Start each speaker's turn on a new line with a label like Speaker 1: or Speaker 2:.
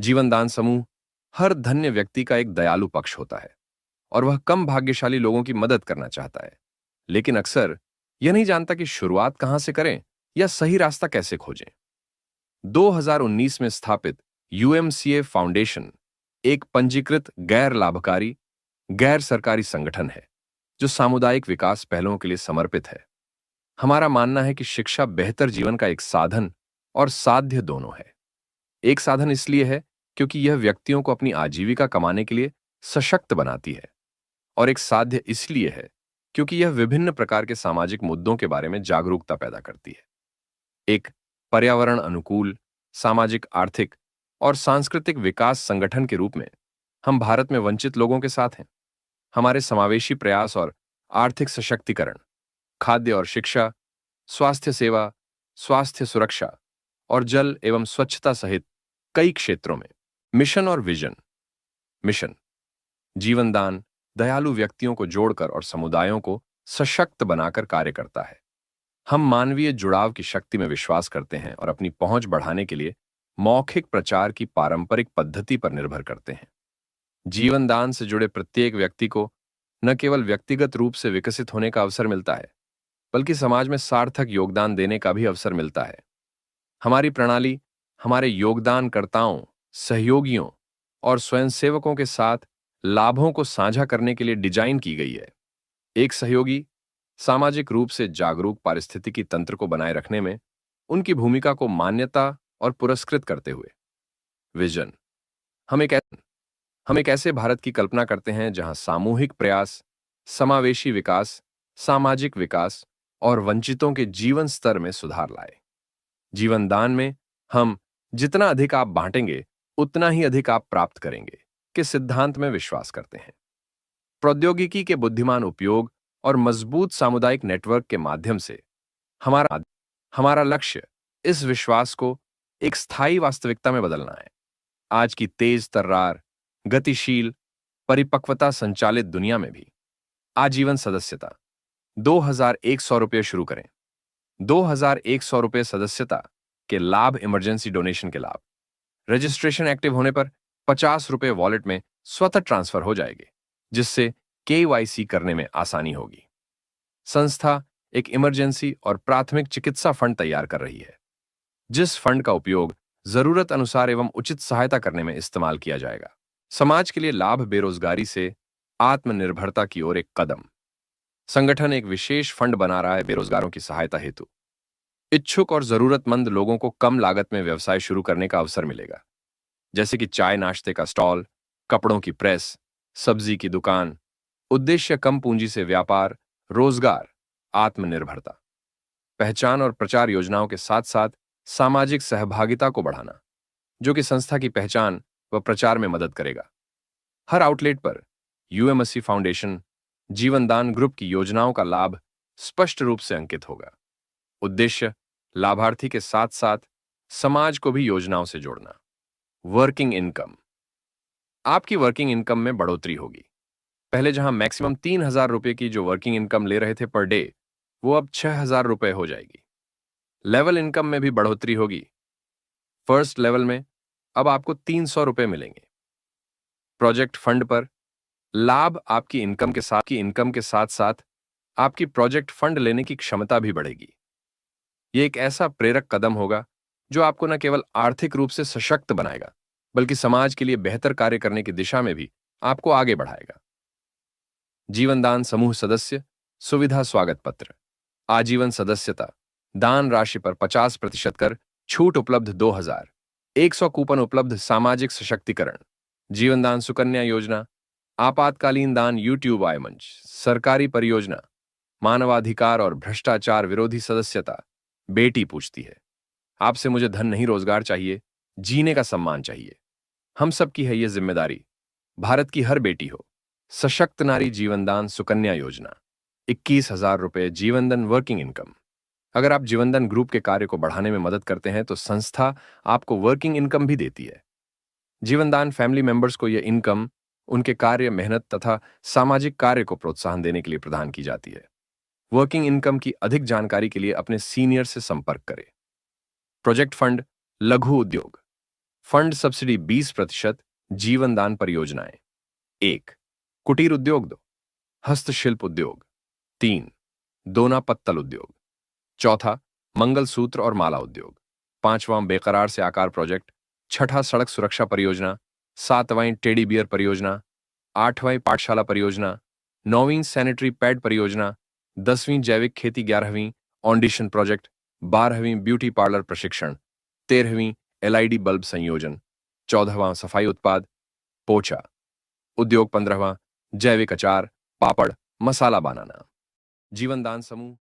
Speaker 1: जीवनदान समूह हर धन्य व्यक्ति का एक दयालु पक्ष होता है और वह कम भाग्यशाली लोगों की मदद करना चाहता है, लेकिन अक्सर यह नहीं जानता कि शुरुआत कहां से करें या सही रास्ता कैसे खोजें। 2019 में स्थापित यूएमसीए फाउंडेशन एक पंजीकृत गैर लाभकारी गैर सरकारी संगठन है जो सामुदायिक विकास पहलों के लिए समर्पित है। हमारा मानना है कि शिक्षा बेहतर जीवन का एक साधन और साध्य दोनों है। एक साधन इसलिए है क्योंकि यह व्यक्तियों को अपनी आजीविका कमाने के लिए सशक्त बनाती है, और एक साध्य इसलिए है क्योंकि यह विभिन्न प्रकार के सामाजिक मुद्दों के बारे में जागरूकता पैदा करती है। एक पर्यावरण अनुकूल सामाजिक, आर्थिक और सांस्कृतिक विकास संगठन के रूप में हम भारत में वंचित लोगों के साथ हैं। हमारे समावेशी प्रयास और आर्थिक सशक्तिकरण, खाद्य और शिक्षा, स्वास्थ्य सेवा, स्वास्थ्य सुरक्षा और जल एवं स्वच्छता सहित कई क्षेत्रों में मिशन और विजन। मिशन जीवनदान दयालु व्यक्तियों को जोड़कर और समुदायों को सशक्त बनाकर कार्य करता है। हम मानवीय जुड़ाव की शक्ति में विश्वास करते हैं और अपनी पहुंच बढ़ाने के लिए मौखिक प्रचार की पारंपरिक पद्धति पर निर्भर करते हैं। जीवनदान से जुड़े प्रत्येक व्यक्ति को न केवल व्यक्तिगत रूप से विकसित होने का अवसर मिलता है, बल्कि समाज में सार्थक योगदान देने का भी अवसर मिलता है। हमारी प्रणाली हमारे योगदानकर्ताओं, सहयोगियों और स्वयंसेवकों के साथ लाभों को साझा करने के लिए डिजाइन की गई है। एक सहयोगी सामाजिक रूप से जागरूक पारिस्थितिकी तंत्र को बनाए रखने में उनकी भूमिका को मान्यता और पुरस्कृत करते हुए। विजन हम एक ऐसे भारत की कल्पना करते हैं जहां सामूहिक प्रयास, समावेशी विकास, सामाजिक विकास और वंचितों के जीवन स्तर में सुधार लाए। जीवनदान में हम जितना अधिक आप बांटेंगे उतना ही अधिक आप प्राप्त करेंगे के सिद्धांत में विश्वास करते हैं। प्रौद्योगिकी के बुद्धिमान उपयोग और मजबूत सामुदायिक नेटवर्क के माध्यम से हमारा लक्ष्य इस विश्वास को एक स्थायी वास्तविकता में बदलना है। आज की तेज तर्रार, गतिशील, परिपक्वता संचालित दुनिया में भी आजीवन सदस्यता 2100 रुपये शुरू करें। 2100 रुपये सदस्यता के लाभ, इमरजेंसी डोनेशन के लाभ, रजिस्ट्रेशन एक्टिव होने पर 50 रुपये वॉलेट में स्वतः ट्रांसफर हो जाएंगे, जिससे केवाईसी करने में आसानी होगी। संस्था एक इमरजेंसी और प्राथमिक चिकित्सा फंड तैयार कर रही है, जिस फंड का उपयोग जरूरत अनुसार एवं उचित सहायता करने में इस्तेमाल किया जाएगा। समाज के लिए लाभ, बेरोजगारी से आत्मनिर्भरता की ओर एक कदम। संगठन एक विशेष फंड बना रहा है बेरोजगारों की सहायता हेतु। इच्छुक और जरूरतमंद लोगों को कम लागत में व्यवसाय शुरू करने का अवसर मिलेगा, जैसे कि चाय नाश्ते का स्टॉल, कपड़ों की प्रेस, सब्जी की दुकान। उद्देश्य कम पूंजी से व्यापार, रोजगार, आत्मनिर्भरता। पहचान और प्रचार योजनाओं के साथ साथ सामाजिक सहभागिता को बढ़ाना, जो कि संस्था की पहचान व प्रचार में मदद करेगा। हर आउटलेट पर यूएमसी फाउंडेशन जीवनदान ग्रुप की योजनाओं का लाभ स्पष्ट रूप से अंकित होगा। उद्देश्य लाभार्थी के साथ साथ समाज को भी योजनाओं से जोड़ना। वर्किंग इनकम, आपकी वर्किंग इनकम में बढ़ोतरी होगी। पहले जहां मैक्सिमम 3000 रुपए की जो वर्किंग इनकम ले रहे थे पर डे, वो अब 6000 रुपए हो जाएगी। लेवल इनकम में भी बढ़ोतरी होगी। फर्स्ट लेवल में अब आपको 300 रुपए मिलेंगे। प्रोजेक्ट फंड पर लाभ, आपकी इनकम के साथ साथ आपकी प्रोजेक्ट फंड लेने की क्षमता भी बढ़ेगी। यह एक ऐसा प्रेरक कदम होगा जो आपको न केवल आर्थिक रूप से सशक्त बनाएगा, बल्कि समाज के लिए बेहतर कार्य करने की दिशा में भी आपको आगे बढ़ाएगा। जीवनदान समूह सदस्य सुविधा स्वागत पत्र, आजीवन सदस्यता, दान राशि पर 50% कर, छूट उपलब्ध 2100 कूपन उपलब्ध, सामाजिक सशक्तिकरण, जीवनदान सुकन्या योजना, आपातकालीन दान, यूट्यूब आय मंच, सरकारी परियोजना, मानवाधिकार और भ्रष्टाचार विरोधी सदस्यता। बेटी पूछती है, आपसे मुझे धन नहीं रोजगार चाहिए, जीने का सम्मान चाहिए। हम सब की है ये जिम्मेदारी, भारत की हर बेटी हो। सशक्त नारी जीवनदान सुकन्या योजना, 21,000 रुपए जीवनदान वर्किंग इनकम। अगर आप जीवनदान ग्रुप के कार्य को बढ़ाने में मदद करते हैं तो संस्था आपको वर्किंग इनकम भी देती है। जीवनदान फैमिली मेंबर्स को यह इनकम उनके कार्य, मेहनत तथा सामाजिक कार्य को प्रोत्साहन देने के लिए प्रदान की जाती है। वर्किंग इनकम की अधिक जानकारी के लिए अपने सीनियर से संपर्क करें। प्रोजेक्ट फंड लघु उद्योग, फंड सब्सिडी 20%, जीवन दान परियोजनाएं। 1. कुटीर उद्योग 2. हस्तशिल्प उद्योग 3. दोना पत्तल उद्योग। चौथा, मंगलसूत्र और माला उद्योग। पांचवां, बेकरार से आकार प्रोजेक्ट। छठा, सड़क सुरक्षा परियोजना। सातवां, टेडी बियर परियोजना। आठवां, पाठशाला परियोजना। नौवीं, सैनिटरी पैड परियोजना। 10वीं, जैविक खेती। 11वीं, ऑडिशन प्रोजेक्ट। 12वीं, ब्यूटी पार्लर प्रशिक्षण। 13वीं, एलईडी बल्ब संयोजन। 14वां, सफाई उत्पाद पोछा उद्योग। 15वां, जैविक अचार, पापड़, मसाला बनाना। जीवनदान समूह